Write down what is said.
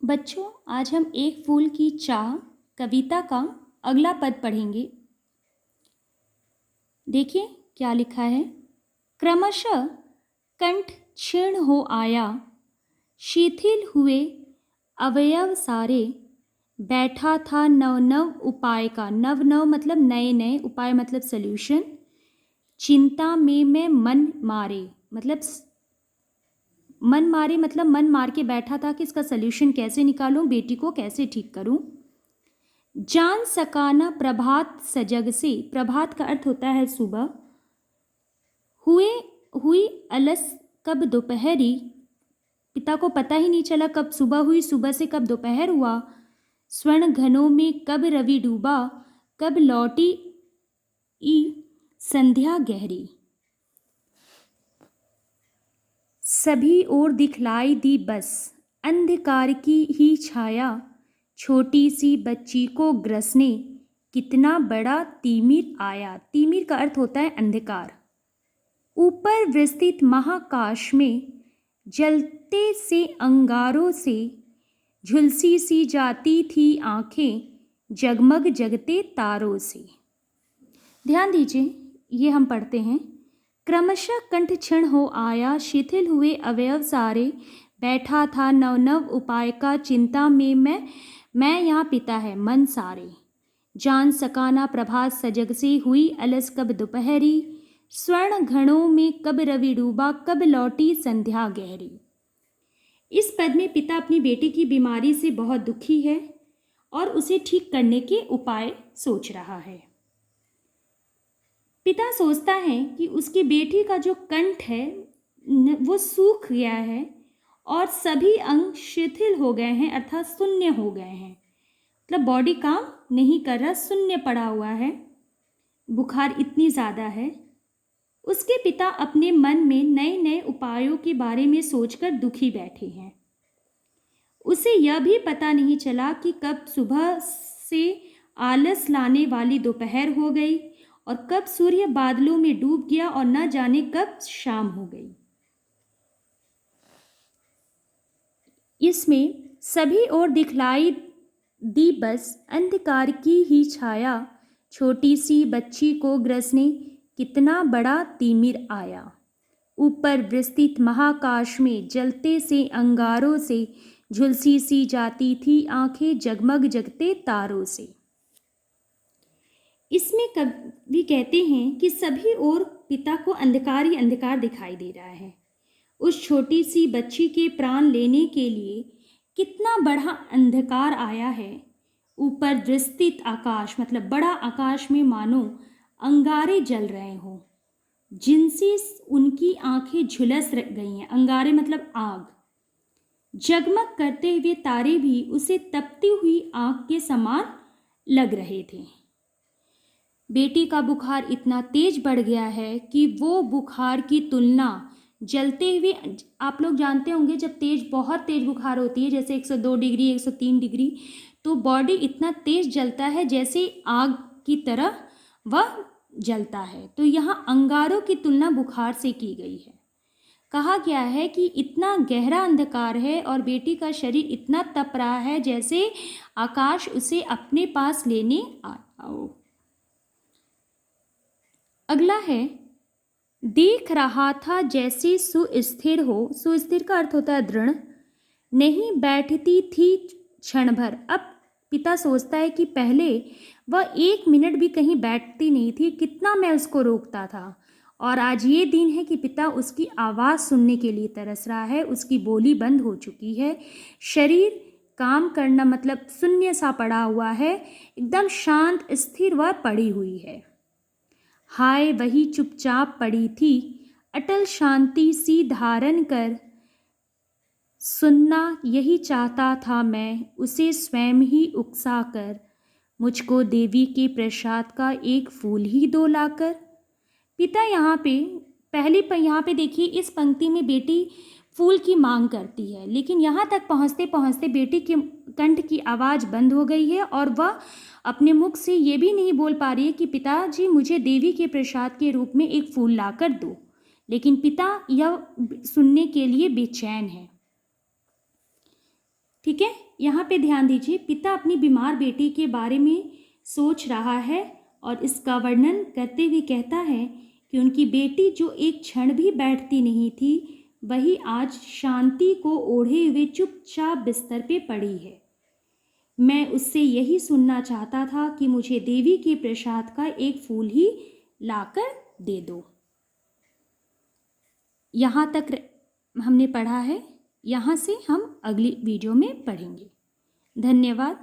बच्चों, आज हम एक फूल की चाह कविता का अगला पद पढ़ेंगे। देखिए क्या लिखा है। क्रमशः कंठ क्षीण हो आया, शिथिल हुए अवयव सारे, बैठा था नव नव उपाय का। नव नव मतलब नए नए, उपाय मतलब सल्यूशन। चिंता में मैं मन मारे मतलब मन मारे मतलब मन मार के बैठा था कि इसका सल्यूशन कैसे निकालूं, बेटी को कैसे ठीक करूं। जान सकाना प्रभात सजग से, प्रभात का अर्थ होता है सुबह। हुए हुई अलस कब दोपहरी, पिता को पता ही नहीं चला कब सुबह हुई, सुबह से कब दोपहर हुआ। स्वर्ण घनों में कब रवि डूबा, कब लौटी ई संध्या गहरी। सभी ओर दिखलाई दी बस अंधकार की ही छाया, छोटी सी बच्ची को ग्रसने कितना बड़ा तिमिर आया। तिमिर का अर्थ होता है अंधकार। ऊपर विस्तृत महाकाश में जलते से अंगारों से झुलसी सी जाती थी आंखें, जगमग जगते तारों से। ध्यान दीजिए, ये हम पढ़ते हैं। क्रमशः कंठ क्षीण हो आया, शिथिल हुए अवयव सारे, बैठा था नव नव उपाय का, चिंता में मैं यहाँ पिता है मन सारे। जान सकाना प्रभात सजग से, हुई अलस कब दोपहरी, स्वर्ण घड़ों में कब रवि डूबा, कब लौटी संध्या गहरी। इस पद में पिता अपनी बेटी की बीमारी से बहुत दुखी है और उसे ठीक करने के उपाय सोच रहा है। पिता सोचता है कि उसकी बेटी का जो कंठ है वो सूख गया है और सभी अंग शिथिल हो गए हैं, अर्थात शून्य हो गए हैं। मतलब बॉडी काम नहीं कर रहा, शून्य पड़ा हुआ है, बुखार इतनी ज़्यादा है। उसके पिता अपने मन में नए नए उपायों के बारे में सोचकर दुखी बैठे हैं। उसे यह भी पता नहीं चला कि कब सुबह से आलस लाने वाली दोपहर हो गई और कब सूर्य बादलों में डूब गया और न जाने कब शाम हो गई। इसमें सभी ओर दिखलाई दी बस अंधकार की ही छाया, छोटी सी बच्ची को ग्रसने कितना बड़ा तिमिर आया। ऊपर विस्तृत महाकाश में जलते से अंगारों से झुलसी सी जाती थी आंखें, जगमग जगते तारों से। इसमें कवि कहते हैं कि सभी ओर पिता को अंधकार ही अंधकार दिखाई दे रहा है। उस छोटी सी बच्ची के प्राण लेने के लिए कितना बड़ा अंधकार आया है। ऊपर विस्तृत आकाश मतलब बड़ा आकाश में मानो अंगारे जल रहे हों, जिनसे उनकी आंखें झुलस गई हैं। अंगारे मतलब आग। जगमग करते हुए तारे भी उसे तपती हुई आग के समान लग रहे थे। बेटी का बुखार इतना तेज बढ़ गया है कि वो बुखार की तुलना जलते हुए, आप लोग जानते होंगे जब बहुत तेज बुखार होती है जैसे 102 डिग्री 103 डिग्री, तो बॉडी इतना तेज जलता है जैसे आग की तरह वह जलता है। तो यहाँ अंगारों की तुलना बुखार से की गई है। कहा गया है कि इतना गहरा अंधकार है और बेटी का शरीर इतना तप रहा है जैसे आकाश उसे अपने पास लेने आओ। अगला है, देख रहा था जैसे सुस्थिर हो। सुस्थिर का अर्थ होता है दृढ़। नहीं बैठती थी क्षण भर। अब पिता सोचता है कि पहले वह 1 मिनट भी कहीं बैठती नहीं थी, कितना मैं उसको रोकता था, और आज ये दिन है कि पिता उसकी आवाज़ सुनने के लिए तरस रहा है। उसकी बोली बंद हो चुकी है, शरीर काम करना मतलब शून्य सा पड़ा हुआ है, एकदम शांत स्थिर वह पड़ी हुई है। हाय वही चुपचाप पड़ी थी, अटल शांति सी धारण कर, सुनना यही चाहता था मैं उसे स्वयं ही उकसा कर, मुझको देवी के प्रसाद का एक फूल ही दो लाकर। पिता यहाँ पे देखिए, इस पंक्ति में बेटी फूल की मांग करती है, लेकिन यहाँ तक पहुँचते पहुँचते बेटी के कंठ की आवाज़ बंद हो गई है और वह अपने मुख से ये भी नहीं बोल पा रही है कि पिताजी मुझे देवी के प्रसाद के रूप में एक फूल लाकर दो। लेकिन पिता यह सुनने के लिए बेचैन है। ठीक है, यहाँ पे ध्यान दीजिए। पिता अपनी बीमार बेटी के बारे में सोच रहा है और इसका वर्णन करते हुए कहता है कि उनकी बेटी जो एक क्षण भी बैठती नहीं थी, वही आज शांति को ओढ़े हुए चुपचाप बिस्तर पे पड़ी है। मैं उससे यही सुनना चाहता था कि मुझे देवी के प्रसाद का एक फूल ही लाकर दे दो। यहाँ तक हमने पढ़ा है। यहाँ से हम अगली वीडियो में पढ़ेंगे। धन्यवाद।